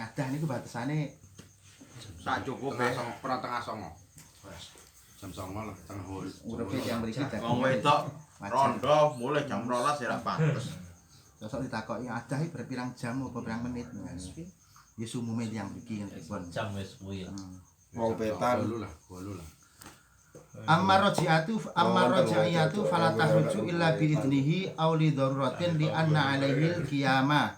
ngadah niku batasane sak cukupe tengah songo. Jam 09.00 lah tengah hul. urepe yang mriki tak. Wong wedok rondo mulai jam 12 ya ra pantes. Sosok ditakoki ngadah iki berpirang jam apa pirang menit. Ya sumume tiyang mriki ngene pun. Jam wis kuwi. Wong petan. Bolu lah. Amma raja'iyatu fala tahruju illa bi idnihi aw li daruratin li anna 'alaihi al-qiyamah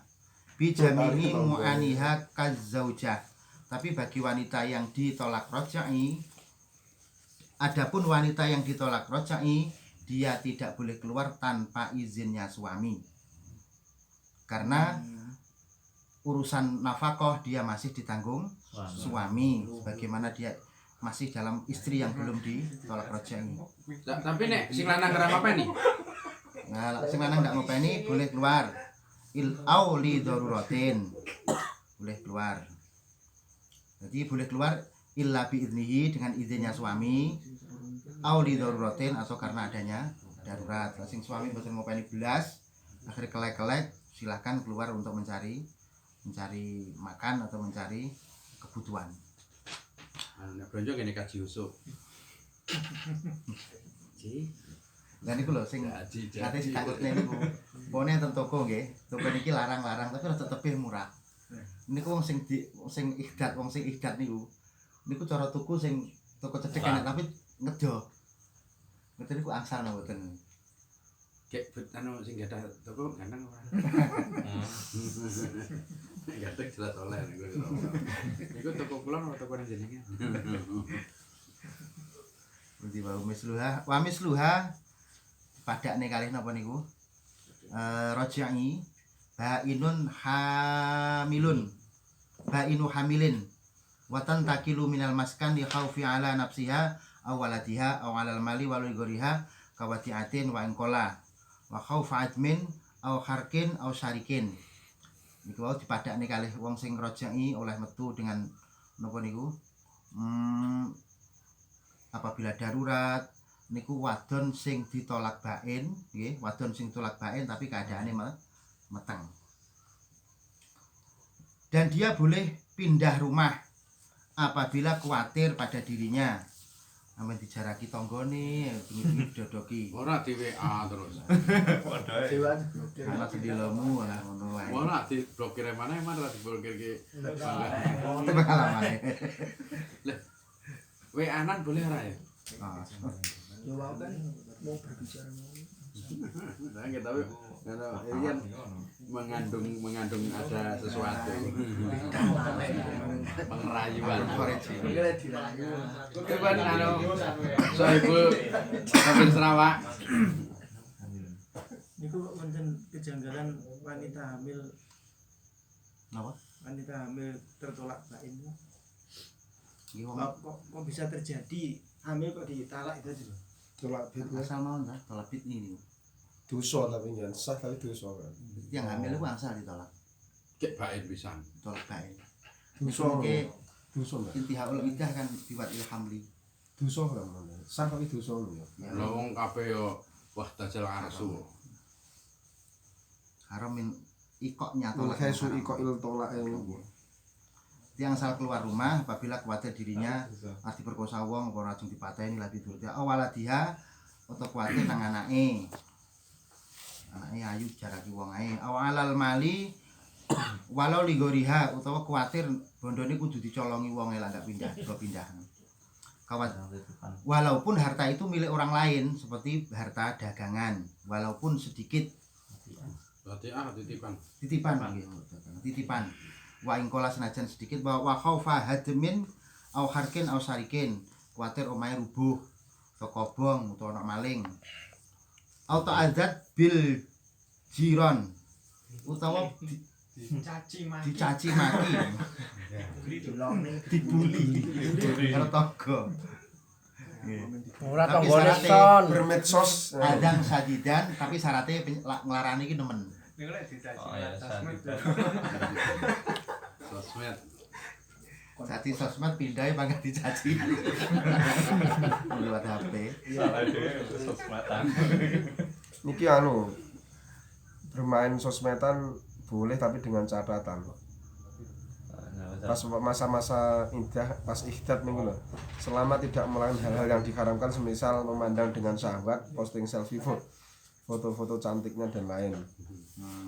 bi jami'i mu'aniha kazaujah. Tapi bagi wanita yang ditolak raj'i, adapun wanita yang ditolak raj'i, dia tidak boleh keluar tanpa izinnya suami. Karena urusan nafkah dia masih ditanggung suami, sebagaimana dia masih dalam istri yang belum ditolak raj'i. Tapi nek sing lanang ngeram apa nih? Nah, sing lanang ndak ngopeni boleh keluar. Au li daruratin. Boleh keluar. Jadi boleh keluar illa bi idnihi dengan izinnya suami. Au li daruratin atau karena adanya darurat. Sing suami mboten ngopeni belas, akhirnya kelek-kelek, silahkan keluar untuk mencari makan atau mencari kebutuhan. Nek blonjo ngene kaji usuk. Lah niku lho sing ate takutne niku. Pone ten toko nggih. Toko niki larang-larang tapi rada tebih murah. Niku wong sing ihdat niku. Niku cara tuku sing toko cedhek enak tapi ngedo. Mboten niku angsal mboten. Kek anu sing gadah toko ganteng ora. Gatek jelas oleh niku. Niku toko kula apa toko nang jenenge? Nanti wa misluha padakne kalih napa niku? Raj'i bainun hamilun. Bainu hamilin wa tantakilu minal maskan li khaufi ala nafsiha aw waladiha aw ala mali wa ligoriha kawati'atin wa inqala wa khaufa admin aw harkin aw syarikin. Niku wau dipadakne kalih wong sing raj'i oleh metu dengan napa niku? Apabila darurat niku wadon sing ditolak bain nggih, wadon sing tolak bain tapi keadaane meteng. Dan dia boleh pindah rumah apabila khawatir pada dirinya. Amen dijaraki tanggane, bengi-bengi dodoki. Ora di WA terus. Dewan. Anak sendilomu lah ngono wae. Ora diblokir mana ora diblokir ki. Pengalaman. Lah WA-an boleh ora ya? Ya wau kan mau berbicara mau. Nah, tapi kan mengandung ada sesuatu. Pengerayuan. Coba anu Soibu Kabupaten Sarawak. Niku wonten kejanggalan wanita hamil. Napa? Wanita hamil tertolak bain. Iki wong Kok bisa terjadi hamil kok ditalak itu aja. Tolak bit asal mawon ta, tolak bit ini. dosa tapi jangan sah tapi dosa kan. Yang hamil itu asal ditolak. Cek bain pisan. Tolak bain. Dosa. Oke. Dosa lah. Intihaul iddah kan biwat hamli. Dosa kan. Sah tapi dosa ya. Lha wong kabeh yo wah dajal arsu. Haram min ikoknya Tolak tolak. hesu ikokil tolak yang Yang asal keluar rumah apabila khawatir dirinya arti perkosa wong apa rajung dipateni lagi durja awaladiha atau khawatir nang anake. Anake ayu jaraki wong ae. Awalal mali walau ligoriha utawa khawatir bondone kudu dicolongi wong lah gak pindah, go pindah. Walaupun harta itu milik orang lain seperti harta dagangan, walaupun sedikit. Berarti titipan. Titipan nggih. Titipan. Wa ingkola senajan sedikit bahwa khaufa hadmin au harkin au sarikin, kuwatir omahe rubuh atau kobong utawa ana maling. Au ta'adzat bil jiron utawa dicaci maki. Dibuli karo tangga. Ora Tapi tanggane syaratnya son. bermedsos. Adang sadidan tapi syaratnya nglarani iki nemen. Niku lek dicaci Oh ya, sosmed. Sosmed. Dadi sosmed pindah pangkat dicaci. Lewat HP. Salah dhewe sosmedan. Niki anu bermain sosmedan boleh tapi dengan catatan. pas masa-masa iddah pas ihdad niku lho. Selama tidak melakukan hal-hal yang diharamkan semisal memandang dengan syahwat, posting selfie foto-foto cantiknya dan lain.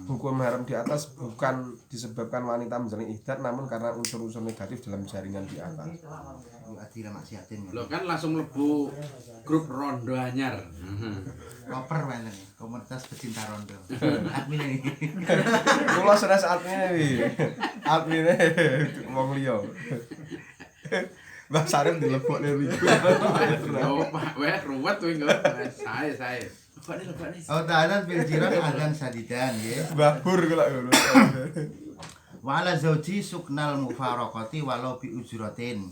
Hukum haram di atas bukan disebabkan wanita menjalani ihdad namun karena unsur-unsur negatif dalam jaringan di atas. Adila maksiatin. Lho kan langsung mlebu grup rondo anyar. Koper wenten komunitas pecinta rondo. Admin ini. Kula seres admine iki. Admine wong liya. Mbah Sarim dilebokne ribu. Oh, Pak, weh ruwet kuwi kok. Sae. Lebokne. Oh ta'ala bil jiran adzan sadidan nggih. Mbah Bur kula ngono. Wa ala zauji suknal mufaraqati walau bi ujratin.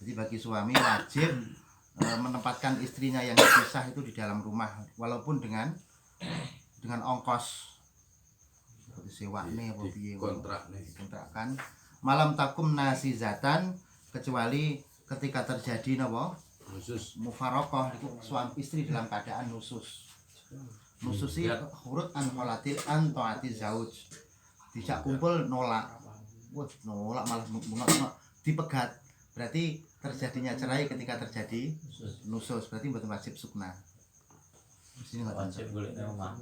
Jadi bagi suami wajib menempatkan istrinya yang dipisah itu di dalam rumah walaupun dengan ongkos seperti sewane apa piye kontrakkan malam takum nasizatan kecuali ketika terjadi napa nusus mufaraqah itu suami istri dalam keadaan nusus sih hurut an kholatil an taati zauj dijak kumpul nolak malah dipegat berarti terjadinya cerai ketika terjadi nusus berarti mboten wajib sukna. Mesti enggak wajib golek nang omah.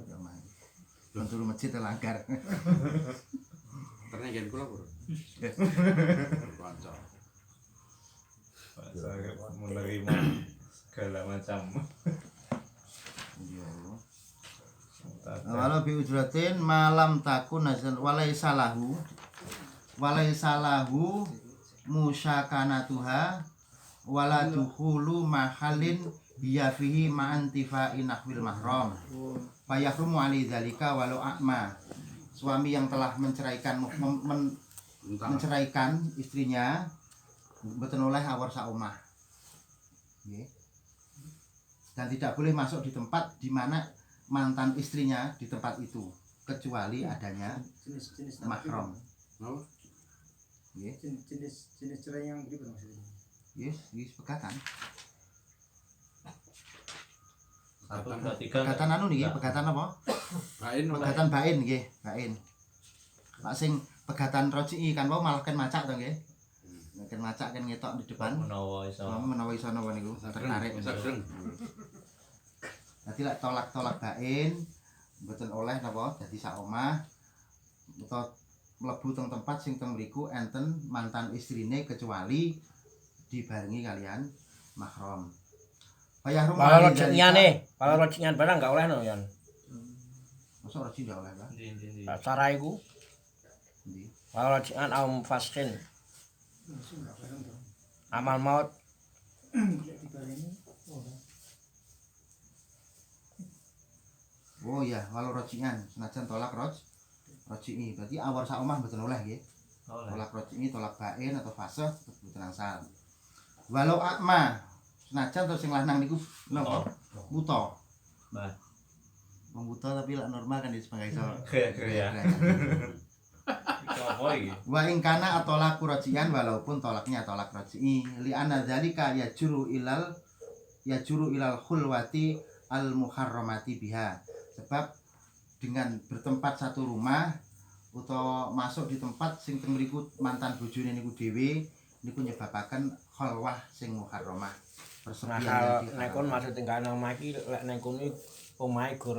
Turu masjid langgar. Ternyata gen kula, Bro. Kanca. Saya menerima segala macam. Walau bi ujratin malam takun nazal walaisa lahu musyakanatuha wala dukhulu mahallin biya fihi ma'antifa'in nahwil mahram fayahrumu ali dzalika walau a'ma. Suami yang telah menceraikan menceraikan istrinya mboten oleh awor sak omah nggih, dan tidak boleh masuk di tempat di mana mantan istrinya di tempat itu kecuali adanya mahram. Jenis cerai yang begitu maksudnya. Yes, pegatan. Pegatan anu niki, pegatan apa? Pegatan bain nggih, bain. Nek sing pegatan roji'i kan wau malah kan macak to nggih. Kan macak kan ngetok di depan. Menawa iso napa niku tertarik. Dadi lek tolak bain mboten oleh napa dadi sak omah utawa mlebu teng tempat sing teng mriku enten mantan istrine kecuali dibarengi kalian mahram. Bayahrum Kalau rocingan barang enggak oleh no yan. Masa roci enggak oleh, Pak? Cara iku. Ndi? Kalau rocingan aum faskin. Amal maut. Oh iya, walau rocingan senajan tolak roji'i berarti awar sak omah mboten oleh nggih. Tolak roji'i, tolak bain atau fasih mboten angsal. Walau akma senajan terus sing lanang niku napa? Buta. Mbah. Wong buta tapi lek normal kan sebagai iso. Kaya. Apa iki? Wa ing kana atolak roji'an walaupun tolaknya tolak roji'i li anna dzalika yajuru ilal khulwati al muharramati biha. Sebab dengan bertempat satu rumah utawa masuk di tempat sing teng mriku mantan bojone niku dhewe niku nyebabaken khalwah sing muharramah. Persepian nek kon maksud tinggal nang omah iki lek nek kono omahe gur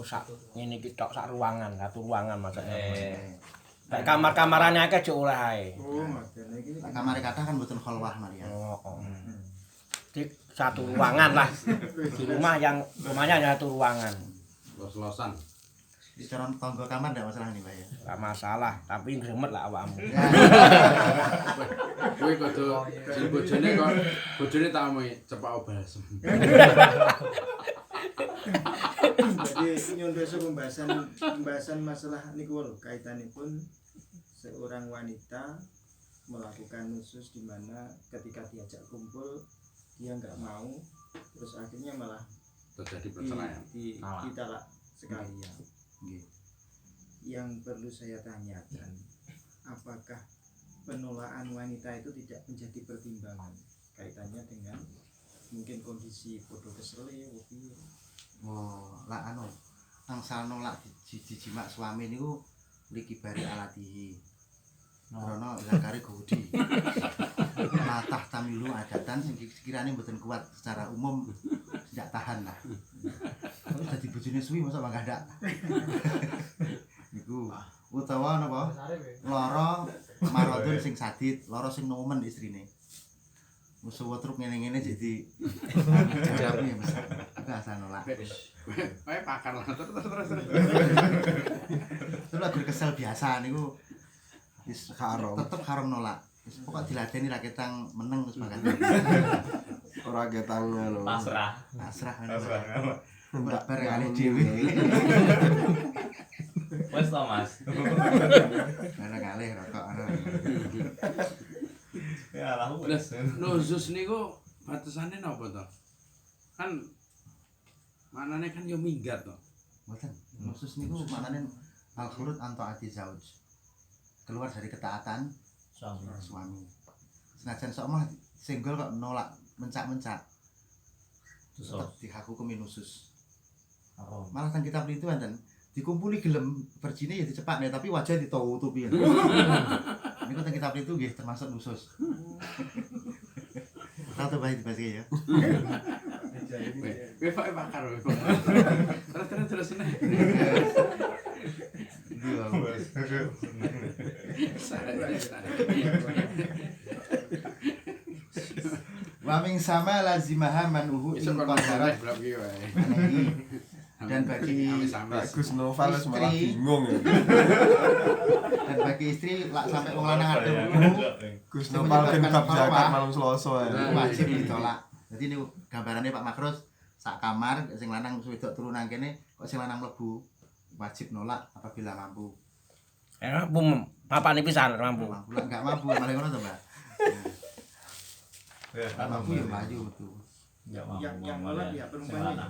sak ngene iki tok sak ruangan, satu ruangan maksudnya. Nek kamar-kamarane akeh aja oleh ae. Oh, makane iki Kamare kathah kan mboten khalwah Maria. Di satu ruangan lah. Di rumah yang rumahnya hanya satu ruangan. Los-losan. Di cara tangga kamar ndak masalah nih, Pak ya. Enggak masalah, tapi gremet lah awakmu. Kowe kudu sing bojone tak omongi cepak balsem. Jadi nyondoso pembahasan masalah niku lho kaitanipun seorang wanita melakukan nusus di mana ketika diajak kumpul dia nggak mau terus akhirnya malah Terjadi perceraian. ditalak sekalian. Yang perlu saya tanyakan, apakah penolakan wanita itu tidak menjadi pertimbangan kaitannya dengan mungkin kondisi podo kesele piye? Oh, lah anu angsal nolak dijimak suami niku likibari alatihi. Rono zakare gudi. Latah tamilu adatan sing sekirane mboten kuat secara umum tidak tahan lah. Terus dadi bojone suwi masa mangga ndak. Niku utawa napa? Lara maradun sing sadid, lara sing nomen istrine. Musuh truk ngene-ngene jadi jawabnya Mas. Enggak asal nolak. Wae pakar lah terus. Terus lagu kesel biasa niku wis Haram. tetep haram nolak. Wis pokok diladeni ra ketang meneng terus makan. Ora ketang ngono. Pasrah. Pasrah Pasrah. Mbak bareng alih dhewe. Wes to Mas. Bareng alih rokok ana. Ya lah wes. Nusus niku batasane napa to? Kan manane kan yo minggat to. Mboten. Khusus niku maknane al-khurud an taati zauj. Keluar dari ketaatan suami. Senajan sok mah single kok nolak mencak-mencak. Tetep dihakumi nusus. Malah teng kitab itu enten dikumpuli gelem verjine ya dicepakne tapi wajah ditutupi. Niku teng kitab itu nggih termasuk nusus. Tahu baik bahasa ya. Kowe pakar kowe. Terus nih. Wa min sama lazimaha manuhu in qadarat dan bagi Gus Noval wis malah bingung ya. dan bagi istri lak sampai wong lanang ade Gus Noval kan bab zakat malam Selasa ya. wajib ditolak. Jadi ini gambarannya Pak Makros sak kamar sing lanang wedok turu nang kene kok sing lanang mlebu wajib nolak apabila mampu. Mampu papane pisan mampu. Mampu lek enggak mampu malah ngono to, Mbak. Nah, mampu ya maju tuh. Yang nolak ya perempuannya.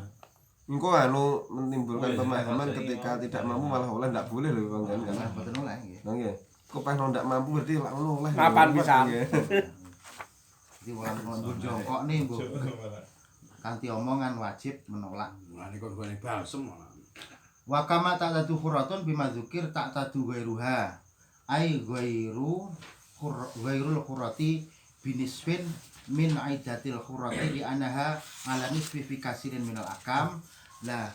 Engko anu menimbulkan pemahaman ketika tidak mampu malah oleh ndak boleh lho Bang kan. Nah, mboten nolak nggih. Nang nggih. Kok pas ndak mampu berarti lak ngono oleh. Papan pisan. Jadi wong jongkok nih, Bu. Kanthi omongan wajib menolak. Mulane kok gone balsem malah. Wa kama ta'tadu khuratun bima dzukir ta'tadu ghairuha. Ai ghairu ghairul khurati binisfin min aidatil khurati li anaha ala nisfi fi kasirin minal akam. Lah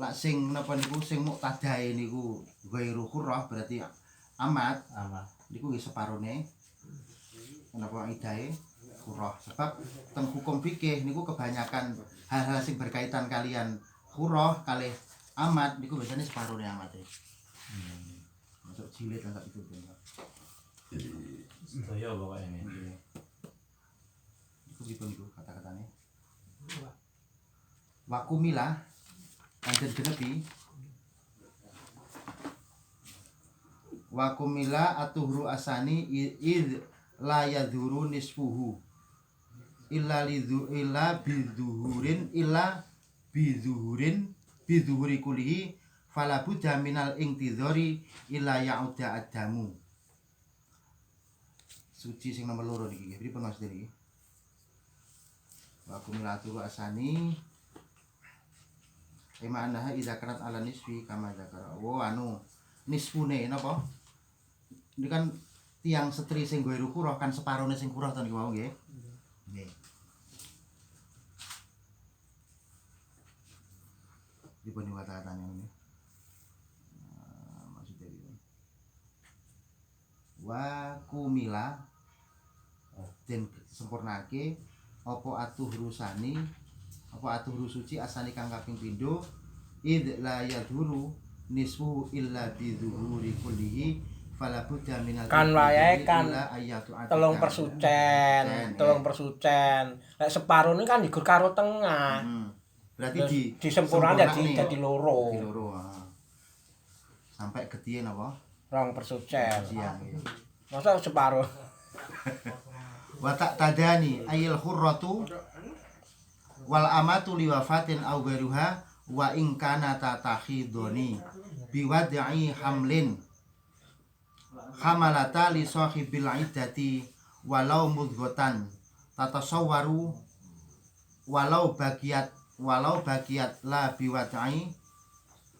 lak sing napa niku sing muqtadae niku ghairu khurrah berarti amat niku nggih separone. Kenapa idae khurrah? Sebab teng hukum fikih niku kebanyakan hal-hal sing berkaitan kalian khurrah kalih amat niku biasanya separone amate. Masuk jilid lan itu. Sedaya pokoke ini. Iku pripun niku kata-katane? Wakumila anjen genepi. Wakumila atuhru asani id la yadhuru nisfuhu illa bidzuhuri kulihi fala budda minal intidhari illa ya'uda adamu. Suci sing nomor loro niki nggih pripun Mas Diri? Wa kumilatu asani anaha idza kanat ala nisfi kama zakara. Anu nisfune napa? Ini kan tiang setri sing nggo rukuh kan separone sing kurah to niku wau nggih. Nggih. Dipun kata-katanya ini. Maksudnya itu. Wa kumila den sempurnake apa atuh rusani apa atuh rusuci asani kang kaping pindho id la yadhuru nisfu illa bi dzuhuri kullihi fala budda minal Kan wayahe kan 3% lek separone kan digur karo tengah. Berarti disempurna jadi loro. Di loro. Sampai getihe napa? 2%. Siang. Masa separuh. Wa tadani ayil khurratu wal amatu liwafatin aw ghairuha wa in kana tatakhidoni biwad'i hamlin hamalata li sahibil iddati walau mudghatan tatasawwaru walau bagiat la biwad'i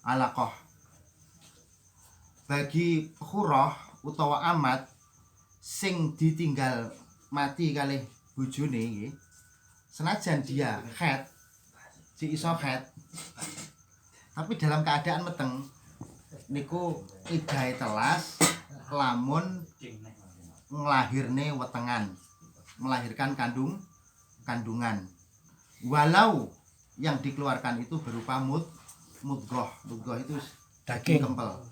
alaqah. Bagi khurrah utawa amat sing ditinggal mati kalih bojone nggih. Senajan dia head, si iso head, tapi dalam keadaan meteng niku idahe telas lamun nglahirne wetengan, melahirkan kandungan. Walau yang dikeluarkan itu berupa mudghah. Mudghah itu daging kempel.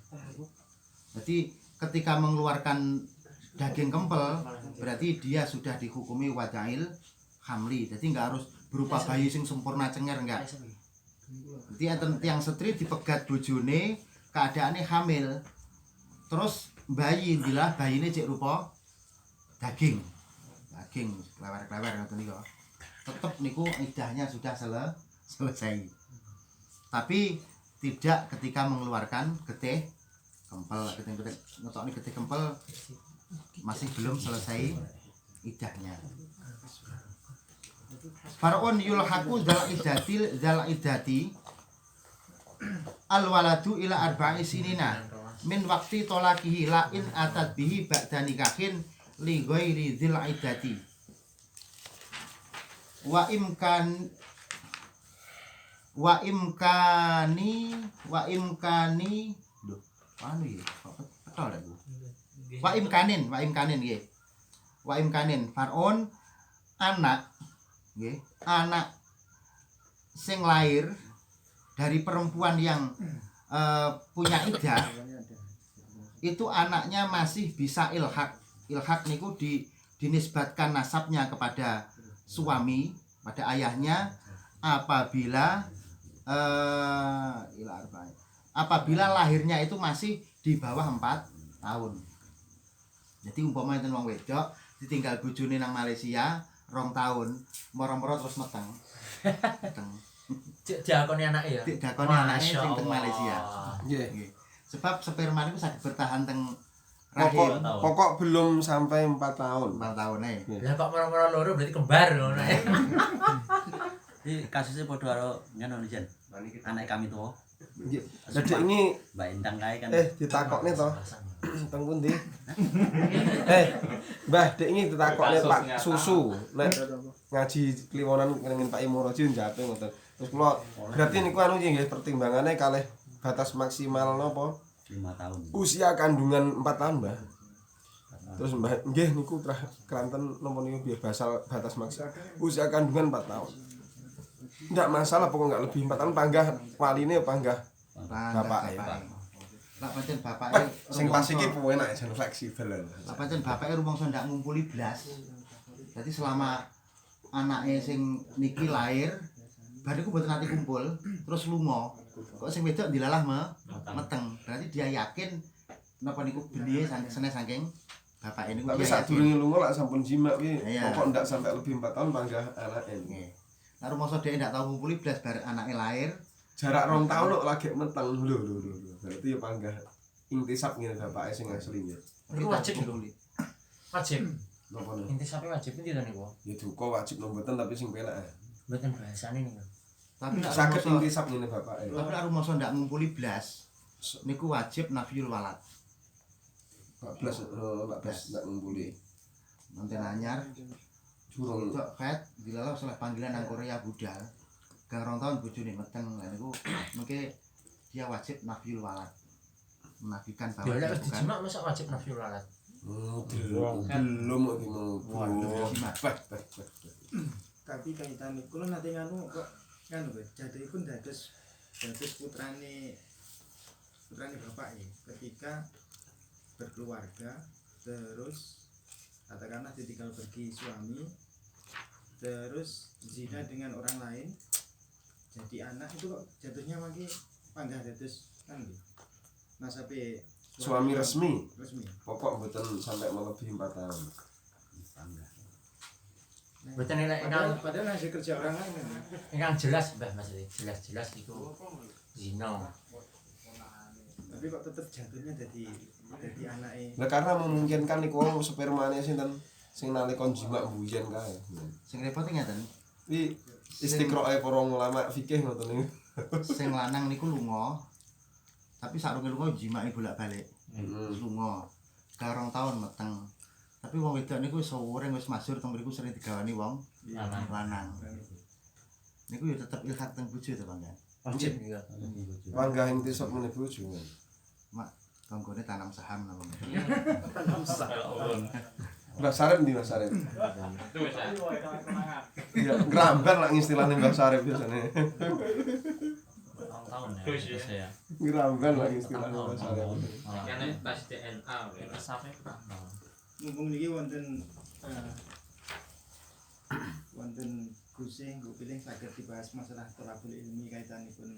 Jadi ketika mengeluarkan daging kempel berarti dia sudah dihukumi wadail hamli. Jadi enggak harus berupa bayi sing sempurna cenger enggak. Jadi enten tiang setri dipegat bojone keadaannya hamil. Terus bayi ndilah bayine cek rupa daging klewer-klewer ngoten niku. Tetep niku idahnya sudah selesai. Tapi tidak ketika mengeluarkan getih kempel, ngetokne getih kempel masih belum selesai idahnya. Far'un yulhaqu zal idati al waladu ila arba'i sinina min waqti tolakihi la in atat bihi ba'da nikahin li ghairi dzil idati wa imkani lho anu ya betul lho wa imkanin nggih wa imkanin far'un anak nggih anak sing lahir dari perempuan yang punya iddah itu anaknya masih bisa ilhaq niku dinisbatkan nasabnya kepada suami, pada ayahnya apabila lahirnya itu masih di bawah 4 tahun. Jadi umpama enten wong wedok ditinggal bojone nang Malaysia 2 tahun, moro-moro terus meteng. Diakoni anake ya. Diakoni anake sing teng Malaysia. Nggih. Sebab sperma niku saged bertahan teng rahim Pokok belum sampai 4 tahun. 4 tahun Lah kok moro-moro loro berarti kembar ngono. Iki kasusnya padha karo ngono Jen. Anak kami tuh. Nggih. Dadi ini Mbak Intang kae kan. ditakokne to. Teng pundi? Mbah, dek ini ditakokne Pak Susu. Nek ngaji kliwonan ngene Pak Imoroji njape ngoten. Terus kula berarti niku anu nggih pertimbangane kalih batas maksimal napa? 5 tahun. Usia kandungan 4 tahun, Mbah. Terus Mbah nggih niku kranten napa niku basal batas maksimal usia kandungan 4 tahun. Ndak masalah pokok enggak lebih 4 tahun panggah waline panggah bapak. Lah pancen bapake Sing pas iki enak jan fleksibel. lah pancen bapake rumangsa ndak ngumpuli blas. Jadi selama anake sing niki lahir bar niku mboten nate kumpul terus lunga. Kok sing wedok dilalah meteng. Berarti dia yakin napa niku benihe saking bapake niku. Tapi dia sadurunge lunga lak sampun jimak kuwi Iya. pokok ndak sampai lebih 4 tahun panggah anake. yakin. Nah rumangsa dhek ndak tau ngumpuli blas bar anake lahir. Jarak 2 tahun kok lagi meteng lho. Berarti ya panggah intisab ngene bapake sing asline. Niku wajib lho. Wajib. Napa Inti sampe wajib iki to niku. ya duka wajib mboten tapi sing penak. Mboten bahasane niku. Tapi nek Saged rumangsa intisab ngene bapake. tapi nek rumangsa ndak ngumpuli blas niku wajib nafyul walad. 14 ndak ngumpuli. Manten anyar Jurung itu head dilalah oleh panggilan nang Korea budal. Gang 2 tahun bojone meteng lah niku mengke dia wajib nafyul walad. Menafikan bahwa Ya dia lek wis bukan dijimak masa wajib nafsu lalat. belum kok iki mau. Waduh, jimat. Tapi kaitane kula nate nganu kok nganu Pak, jadihipun dados putrane bapak ya ketika berkeluarga terus katakanlah ditinggal pergi suami terus zina dengan orang lain jadi anak itu kok jatuhnya mangke panggah dados kan nggih nasabe Suami resmi. resmi Pokok mboten sampai melebihi 4 tahun. Mboten nek ingkang padahal hasil kerja orang lain kan ingkang jelas Mbah Mas jelas iku zina. tapi kok tetep jatuhnya jadi anake Lah karena memungkinkan niku wong spermane sinten sing nalika jimak mbuyen kae. Sing repot ngeten, Iki istiqroe para ulama fikih ngoten niku. sing lanang niku lunga. Tapi sarunge lunga jimake bolak-balik. Terus lunga. Garong tahun meteng. Tapi wong wedok niku sawureng wis masyhur teng mriku sering digawani wong lanang. Niku ya tetep ilhak teng bojo to, Bang. Wajib ya. Panggah intisab meneh bojo. Mak tanggone tanam saham napa. Mbah Sarip ndi Mbah Sarip? Itu wis. Ya ngrambar lah istilahnya Mbah Sarip biasanya. Tahun ya. Wis ya. Ngrambar lah istilahnya Mbah Sarip. Kan tes DNA Sampai berapa? Mumpung niki wonten wonten Gusih nggo pilih saged dibahas masalah tolabul ilmi kaitanipun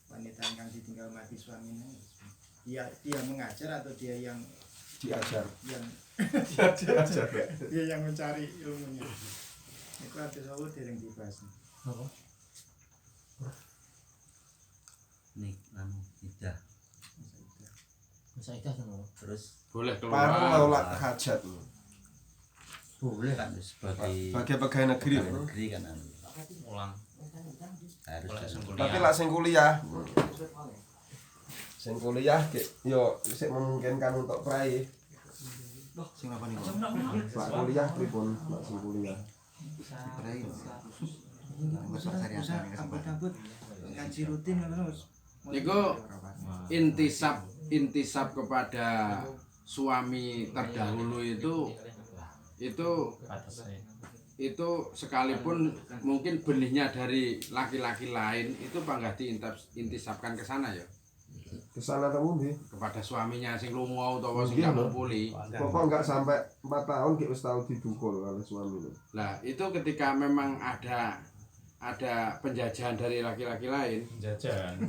wanita yang ditinggal mati suaminya. Dia mengajar atau dia yang Diajar. diajar. Dia yang mencari ilmunya. Itu ada sawur dereng dibahas. Nih, anu tidak. Masa itu Terus Boleh Para keluar. laulak hajat. boleh kan sebagai Bagi pegawai negeri. negeri kan anu Ulang. harus Boleh ada- sing Tapi kuliah. lah sing kuliah. Sing kuliah yo sik memungkinkan untuk prai. Sing apa niku? Pak kuliah pripun? Pak sing kuliah. Prai. Wis cari asane kesempatan. Kabut ngaji rutin ngono Mas. Niku intisab kepada suami terdahulu itu sekalipun mungkin benihnya dari laki-laki lain itu panggah diintisabkan ke sana ya, Kesana temu ndi? kepada suaminya sing lunga utawa sing Mungkin, gak loh. mumpuli. Pokok enggak sampai 4 tahun ki wis tau didukul oleh suami. Lah itu ketika memang ada penjajahan dari laki-laki lain, Jajan.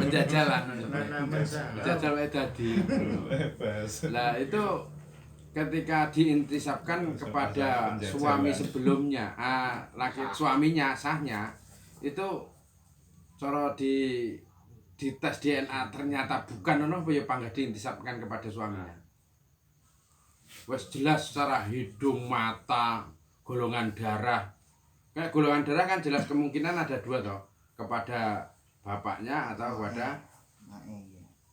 penjajalan penjajal wae dadi. Lah itu ketika diintisabkan kepada suami sebelumnya, suaminya sahnya itu cara di tes DNA ternyata bukan ono apa ya panggah diintisabkan kepada suaminya. Wes jelas secara hidung, mata, golongan darah. Kayak golongan darah kan jelas kemungkinan ada 2 toh, kepada bapaknya atau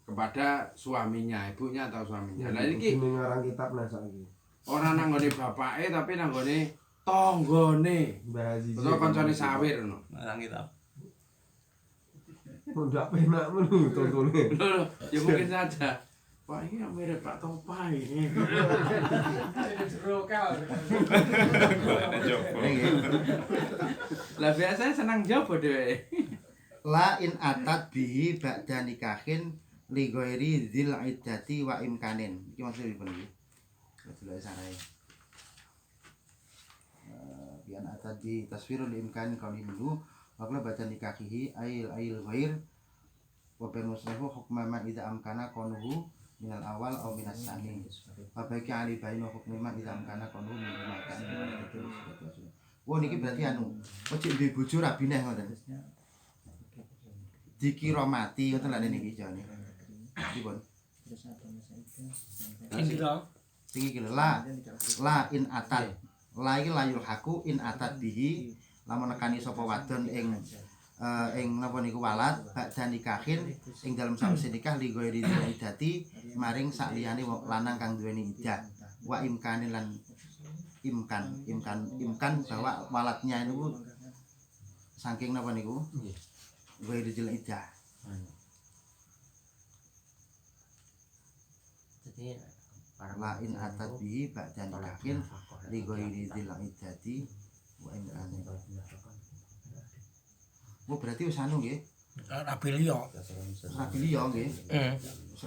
kepada suaminya, ibunya atau suaminya. Nah ini Ini ngarang kitab nah saiki. orang nanggone bapake tapi nanggone tonggone Mbah Haji. utawa kancane sawir ngono. Ngarang kitab. Ndak penak menu tontone. Loh, ya mungkin saja. Pak ini yang mirip Pak Topai ini. Lah biasanya senang jopo dhewe. La in atat bihi ba'da nikahin li ghairi dzil iddati wa imkanin. Iki maksudipun iki. Delok sarae. Bian atat bi taswirul imkan qali minhu wa qala ba'da nikahihi ail ghair wa banuslahu hukma ma idza amkana qanuhu minal awal aw minas sani. Wa baqi ali bainu hukmi ma idza amkana qanuhu min makan. Wah niki berarti anu, ojek duwe bojo ra bineh ngoten. Dikira mati ngoten lha niki jane. Pripun? Sing iki lho la in atat. La iki layul haku in atat bihi lamun nekani sapa wadon ing napa niku walad bakda nikahin ing dalam sawise nikah li ghairi iddati maring sak liyane wong lanang kang duweni iddah. Wa imkanin lan imkan bahwa walatnya itu saking napa niku ghairi iddah. jadi La in atat bihi ba'da nikahin li ghairi iddati wa imkanin. Oh berarti wis anu nggih. Rabi liya. Rabi liya nggih.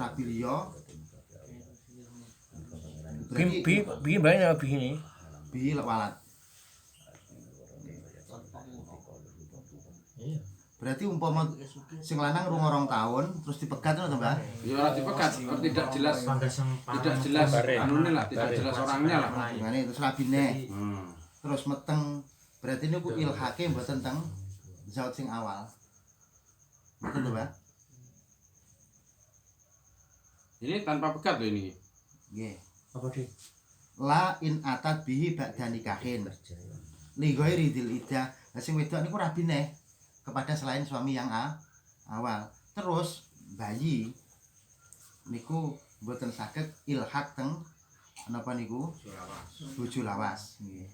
Rabi liya. Bi banyak bi ini. Bi walat. Berarti umpama sing lanang rung 2 tahun terus dipegat ngono to, Mbah? Ya ora dipegat, tidak jelas anune lah, tidak jelas orangnya lah. Ngene terus rabine. Hmm. Terus meteng berarti niku ilhake mboten teng zaut sing awal. Betul lho, Mbah? Ini tanpa pegat loh ini. Nggih. apa sih La in atat bihi ba'da nikahin. Li ghairi dzil iddah. Lah sing wedok niku rabine kepada selain suami yang awal. Terus bayi niku mboten saged ilhak teng napa niku? Bojo lawas. Nggih.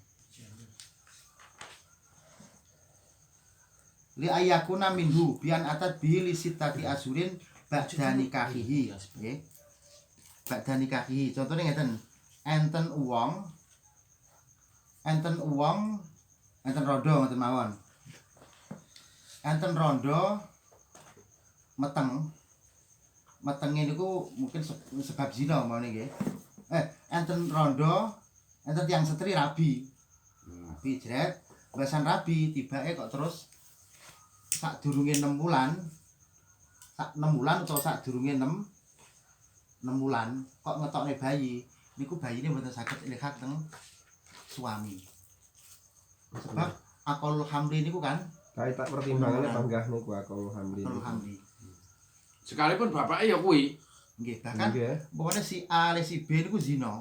Li ayakuna minhu bian atat bihi li sitati asurin ba'da nikahihi. Nggih. Ba'da nikahihi. Contone ngeten. Enten uwong enten rondo ngoten mawon. Enten rondo metenge niku mungkin sebab zina mawon nggih. Enten rondo, enten tiyang setri rabi. Rabi jret, basan rabi tibake kok terus sadurunge 6 bulan. Sak 6 bulan utawa sadurunge 6 bulan kok ngetokne bayi. Niku bayine mboten saged ilhaq teng suami. Sebab akal hamli niku kan Kae tak pertimbangannya panggah niku akal hamli. akal hamli. Sekalipun bapaknya ya kuwi. Nggih, bahkan Nggih. pokoknya si A le si B niku zina,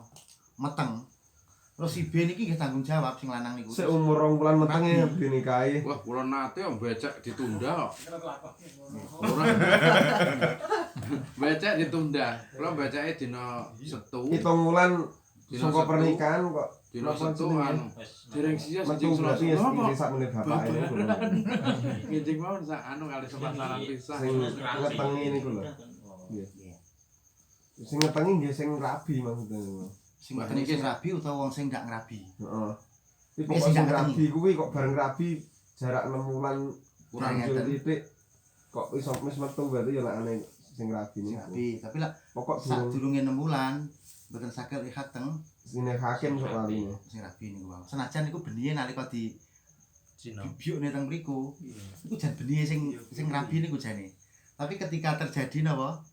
meteng. Terus si B niki nggih tanggung jawab sing lanang niku. Seumur 2 bulan metenge dinikahi. Wah, kula nate yang becek ditunda kok. Ora. Becek ditunda. Kula beceke dina Setu. 7 bulan Dina saka Setu. pernikahan kok Dina Napa Setu jenenge? anu. Dereng sia metu sing berarti ya Selasa. iki sak menit bapak ini lho. Ngijing mawon sak anu kali sepasaran pisah. Sing ngetengi niku lho. Nggih. Sing ngetengi nggih sing rabi maksudnya. Sing meteng sing rabi utawa wong sing gak ngrabi. Heeh. Iki Sing kok sing gak rabi kuwi kok bareng rabi jarak 6 bulan Kurang kurang ngeten. titik kok wis metu berarti ya lakane sing rabi Sing niku. rabi, tapi lah Pokok durung sadurunge 6 bulan mboten saged lihat teng sine hakim sok waline. sing rabi niku wae. Senajan niku benihe nalika di Cina. bibyukne teng mriku, niku jan benihe sing rabi niku jane. Tapi ketika terjadi napa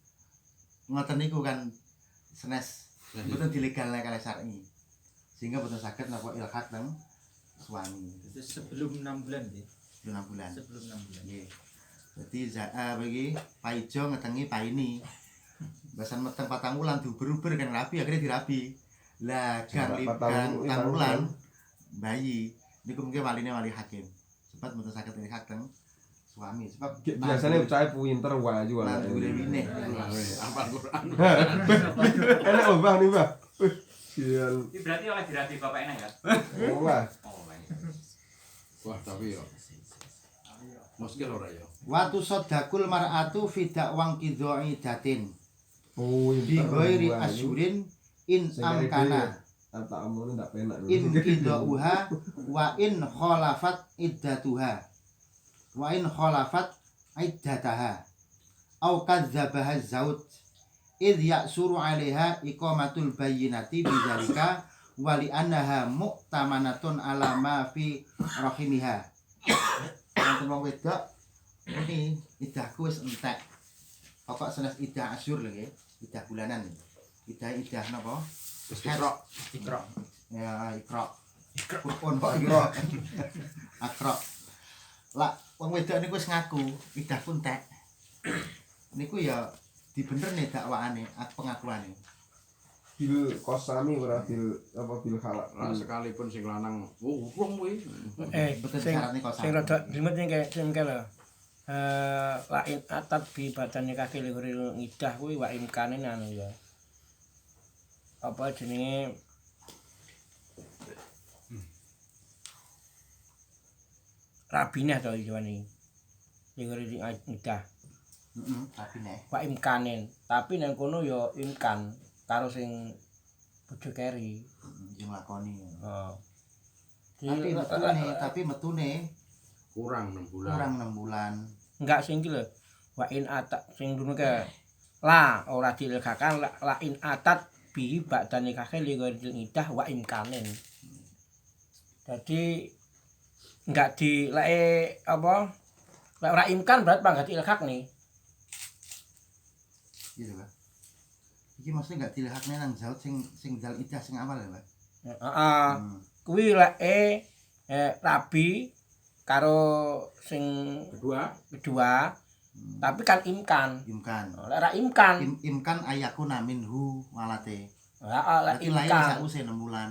ngoten niku kan senes mboten dilegalne kalih syar'i. Sehingga mboten saged napa ilhaq teng suami. Itu sebelum 6 bulan nggih. 6 bulan. Sebelum 6 bulan. Nggih. Jadi bagi paijo ngetengi paini. Basan meteng 4 wulan diuber-uber kan rabi akhirnya dirabi. Lah gang Jarak 4 4 wulan bayi niku mungkin waline wali hakim. Sebab mboten saged ilhaq teng suami sebab Biasanya cah pinter wayu nah anake. duwe wine. Apa Quran? Enak lho Bang nih, Bang. Sial. Ini berarti oleh dirati bapak enak ya? Wah. Wah, tapi yo. Muskil ora ya. Watu sodakul mar'atu fidak wang kidoi datin Oh, bi ghairi asyurin in amkana tak omongin ndak penak. in kidauha wa in khalafat iddatuha wa in khalafat iddataha au kadzabaha zaud id ya'suru 'alaiha iqamatul bayyinati bidzalika wa li annaha mu'tamanatun ala ma fi rahimiha. Wonten wong wedok ini idahku wis entek. Pokok senes idah asyur lho nggih, idah bulanan. Idah napa? Iqra. Ya, Iqra. Pun kok Iqra. Iqra. Lah wong wedok niku wis ngaku idah pun tek. Niku ya dibenerne dakwahane, pengakuane. Bil kosami ora bil apa bil halak. Lah sekalipun sing lanang, wong kuwi. Betul Sing syaratnya kok sing rada jlimet sing kaya lho. Lain atat bi badane kaki lihuril ngidah kuwi wa imkane anu ya. Apa jenenge rabinah to iki lihuril ngidah. Tapi nek Wa imkanen, tapi nang kono ya imkan karo sing bojo keri. yo nglakoni. Heeh. Tapi metune Kurang 6 bulan. kurang 6 bulan. Enggak sing iki lho. Wa in atat sing dunu ke la ora dilekakan la in atat bi ba'da nikah li ghairil idah wa imkanen. Jadi enggak di apa? Lek ora imkan berarti enggak dilekak nih. Gitu kan. Iki maksudnya enggak dilehakne nang zaud sing dal idah sing awal ya, Pak. Heeh. Kuwi lek rabi karo sing kedua tapi kan imkan. Imkan. Lek ora imkan, Imkan ayakuna minhu walate. heeh lek Berarti lahir imkan. sakuse 6 bulan.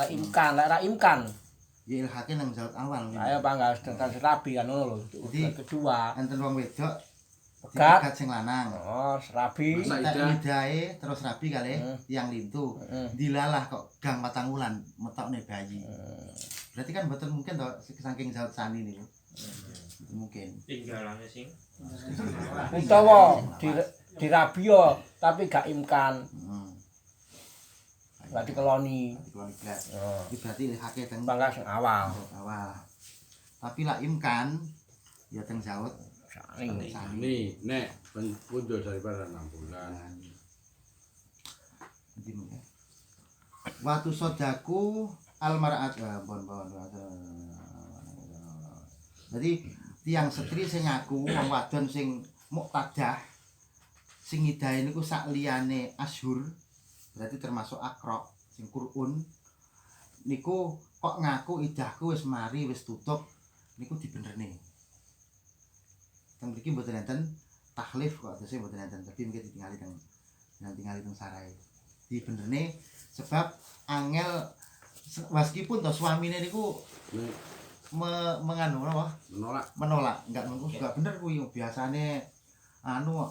Lek imkan, lek ora imkan. Ya ilhake nang zaud awal. Ayo bangga sedangkan rabi kan ngono lho. Jadi- Kedua. Enten wong wedok Pegat. Pegat sing lanang. Oh, rabi. Masa Tak idah. idahe terus rabi kali tiang lintu. Dilalah kok gang 4 wulan metokne bayi. Berarti kan mboten mungkin to saking Zaud Sani niku. Mungkin. Tinggalannya sing. Utawa dirabi yo tapi gak imkan. Gak dikeloni. Dikeloni blas. Oh. Iki berarti hakike teng Bangga sing awal. awal. Tapi lah imkan ya teng Zaud Sani. Nih, nek punjul daripada 6 bulan. Watu sodaku almaraat bon. Jadi tiang setri sing ngaku wong wadon sing muktadah sing ngidahe niku sak liyane asyhur berarti termasuk akra sing Qur'un niku kok ngaku idahku wis mari wis tutup niku dibenerne. Teng mriki mboten enten tahlif kok terus mboten enten tapi mungkin ditingali teng sarai. Dibenerne sebab angel meskipun to suamine niku menganu apa? Menolak. Enggak bener kuwi biasane anu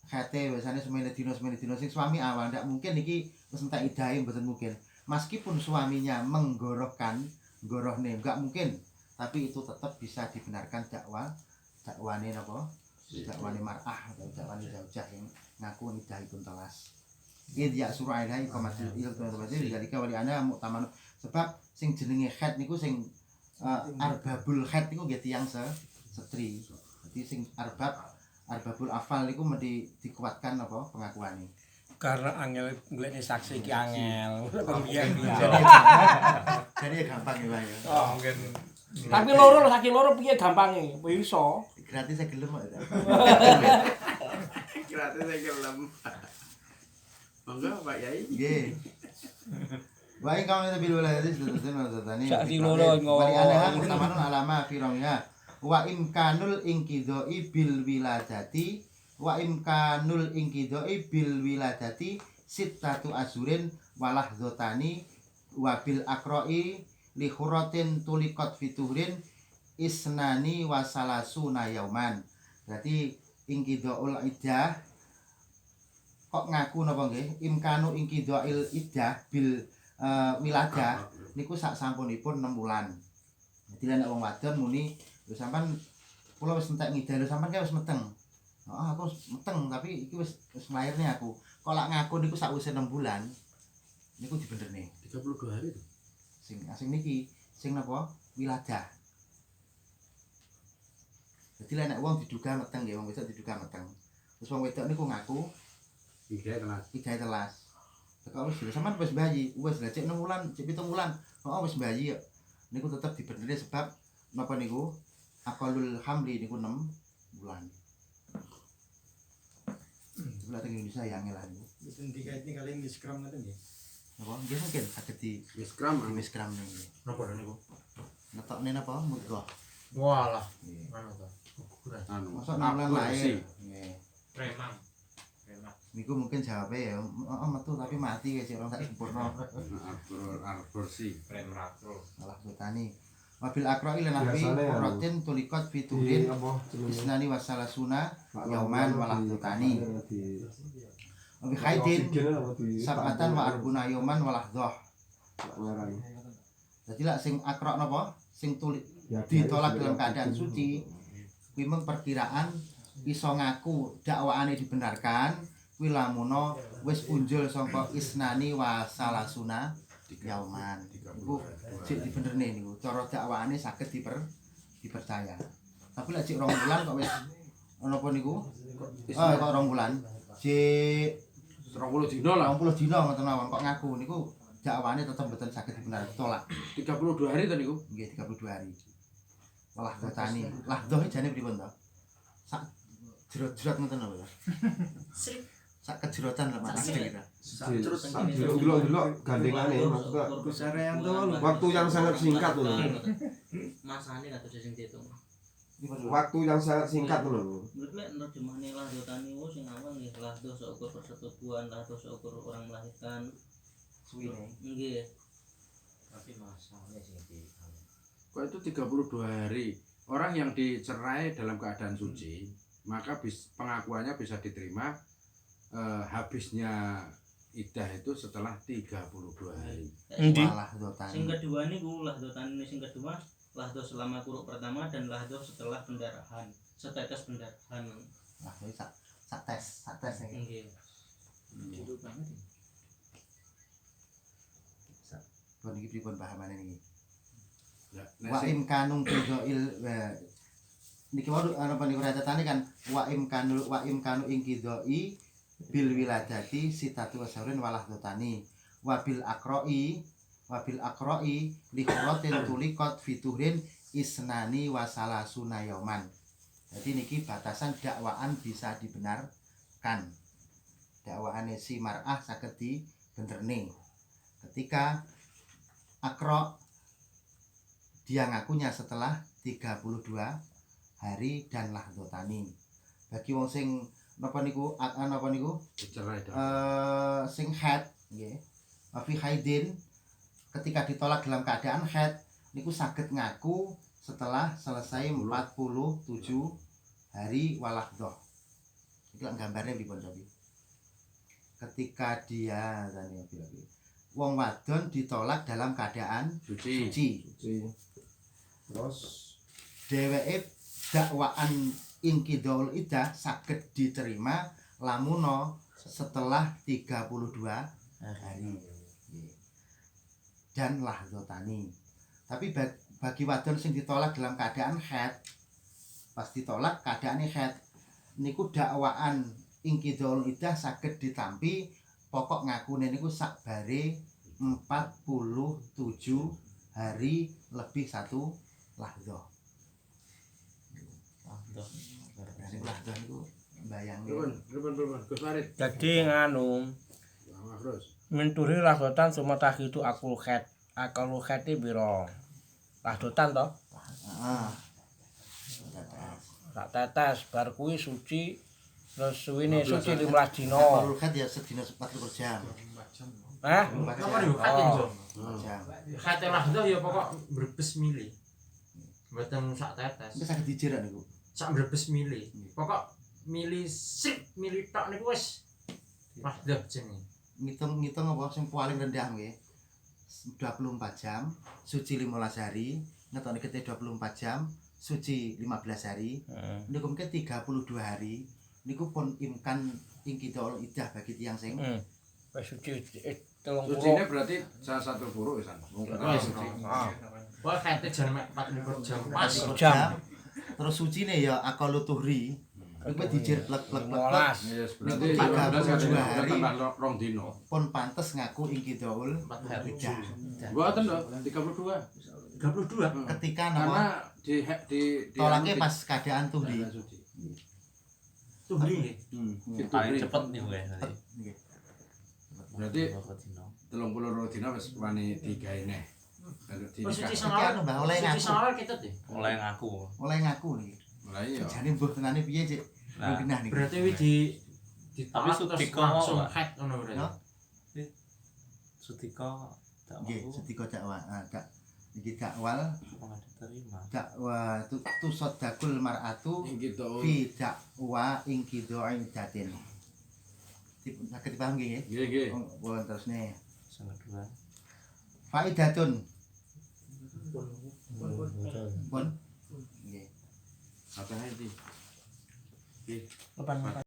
kete biasane semene dino sing suami awal ndak mungkin iki wis entek idahe mboten mungkin. Meskipun suaminya menggorohne enggak mungkin, tapi itu tetap bisa dibenarkan dakwane napa? Dakwane mar'ah atau dakwane zaujah yang ngaku idahipun telas. Ya suruh ilahi komatil il teman-teman dalika wali ana muktaman sebab sing jenenge khat niku sing arbabul khat niku nggih tiyang setri. Jadi sing arbabul afal niku mesti dikuatkan apa pengakuane. Karena angel nglekne saksi iki angel. Jadi gampang ya, Pak ya. Oh, mungkin. Tapi loro saking loro piye gampange? Iso. Gratis saya gelem kok. Gratis saya gelem. Monggo Pak Yai. Nggih. Baik kami tapi dulu lagi sudah tani. Saking loro Wali ana mutamanun alama firongnya. Wa imkanul inqidai bil wiladati wa imkanul inqidai bil wiladati sittatu azurin walah dzotani wa bil aqra'i li khuratin tuliqat fiturin isnani wa salasuna yauman. Berarti inqidaul iddah kok ngaku napa nggih imkanu inqidail iddah bil wiladah niku sak sampunipun 6 bulan. Dadi nek wong wadon muni lho sampean kula wis entek ngidah lho sampean ki wis meteng. Heeh aku meteng tapi iki wis lairne aku. Kok lak ngaku niku sakwise 6 bulan niku dibenerne 32 hari to. Sing niki sing napa wiladah. Jadi nek wong diduga meteng nggih wong wedok diduga meteng. Terus wong wedok niku ngaku Idahe telas. Teko wis sampean wis bayi, wis lah cek 6 wulan, cek 7 wulan. Oh wis bayi ya. Niku tetep dibenerne sebab napa niku? Aqalul hamli niku 6 bulan. Bulan teng Indonesia ya ngelah niku. Mboten dikaitne kali miskram ngoten nggih. Napa? Nggih mungkin saged di miskram niku. Napa niku? Netokne napa? Mudghah. Walah. Anu to. Anu. Masa 6 bulan lahir. Nggih. Remang. Niku mungkin jawabnya ya, metu tapi mati ya orang tak sempurna. Bersih. Malah petani. Wabil akro'i lan api rotin tulikot fiturin isnani wasalasuna yauman walah petani. Wabil khaidin sabatan wa arbuna yauman walah dhoh. Jadi lah sing akro napa? Sing tulik ditolak dalam keadaan suci. Kuwi mung perkiraan iso ngaku dakwaane dibenarkan. Kuwi lamuno wis punjul saka isnani wa salasuna yauman. Iku sik dibenerne niku. Cara dakwaane saged dipercaya. Tapi lek sik 2 bulan kok wis napa niku? Kok 2 bulan. Sik 20 dina lah. 20 dina ngoten mawon kok ngaku niku dakwaane tetep mboten saged dibenarkan tolak. 32 hari to niku? Nggih 32 hari. Walah kotani. Lah doh jane pripun to? Sak jerot-jerot ngoten lho. Sak kejerotan lho Mas kita. Delok-delok gandengane maksudnya waktu yang sangat singkat loh. Masane kados sing diitung. Waktu yang sangat singkat loh. Menurut lek nerjemahane lahdotani wo sing awal nggih lahdo seukur persetubuhan, lahdo seukur orang melahirkan. Suwine. Nggih. Tapi masane sing di Kok itu 32 hari. Orang yang dicerai dalam keadaan suci maka pengakuannya bisa diterima habisnya iddah itu setelah 32 hari. Endi? Walahdotani. Sing kedua niku lahdotani sing kedua lahdo selama kuruk pertama dan lahdo setelah pendarahan, setetes pendarahan. Nah, ini sak tes ini. Nggih. Itu banget. Pun iki pripun pahamane niki? Ya, Wa imkanung qidha'il niki waduh ana panikurayatane kan wa imkanu ing qidha'i bil wiladati sitatu wasaurin walahdotani wa bil aqra'i li khuratin tuliqat fiturin isnani wasalasuna yauman. Jadi niki batasan dakwaan bisa dibenarkan. Dakwaane si mar'ah saged dibenerne. Ketika Akra dia ngakunya setelah 32 hari dan lahdotani. Bagi wong sing napa niku cerai sing haid nggih. Fi haidin ketika ditolak dalam keadaan haid niku saged ngaku setelah selesai 47 hari walahdoh. Iki lak gambarnya pripun to? Ketika dia tadi wong wadon ditolak dalam keadaan suci. Terus Dheweke dakwaan inqidhaul iddah saged diterima lamuno setelah 32 hari. Dan lahdotani. Tapi bagi wadon sing ditolak dalam keadaan haid, pas ditolak keadaane haid niku dakwaan inqidhaul iddah saged ditampi pokok ngakune niku sakbare 47 hari lebih 1 lahdoh. Lahdoh niku bayangke. Pripun Gus Farid. Jadi nganu menturi lahdotan sumata itu akul khat iki pira? Lahdotan to? Heeh. Sak tetes bar kuwi suci terus suwine suci 15 dina. Kalau khat ya sedina 24 jam. Hah? Napa niku khatin jo? Jam. Khate lahdo ya pokok brebes mili. Mboten sak tetes. Itu saged dijerak niku. Sak brebes mili. Pokok mili sik mili tok niku wis lahdo jenenge. Ngitung apa sing paling rendah nggih. 24 jam, suci 15 hari, ngetokne kete 24 jam, suci 15 hari. Niku mungkin 32 hari. Niku pun imkan inqidhaul iddah bagi tiyang sing Wis suci 30. Sucine berarti salah satu furu ya, San. Wong suci. Wah khate jan 24 jam. Pas 24 jam. Terus sucine ya akalu tuhri. Iku dijir plek-plek. Yes, berarti 32 hari tambah 2 dino. Pun pantes ngaku inqidhaul iddah. Mboten lho, 32. 32. Ketika Karena nama di tolaknya pas keadaan tuhri. Tuhri nggih. Paling cepet nih gue. Berarti 32 dino wis wani digawe neh. Suci Iki sangar. anu Mbah oleh Suci ngaku. sangar ketut ya. Mulai ngaku. Oleh ngaku nih. Lah iya. Jane mbuh tenane piye, Cik? Nah, Genah niki. Berarti wi Tapi ditolak terus Sudiko langsung mau, Pak. haid ngono berarti. No? Sudiko tak Nggih, mau sedika dakwah. Dak iki dakwal malah diterima. dakwa tusaddaqul mar'atu Inqidhaul. fi dakwa inqidha'i datin. Saged dipaham nggih nggih? Nggih. Pun terusne. Sing kedua. Faidatun. Pun. Nggih. Katanya iki. Lepan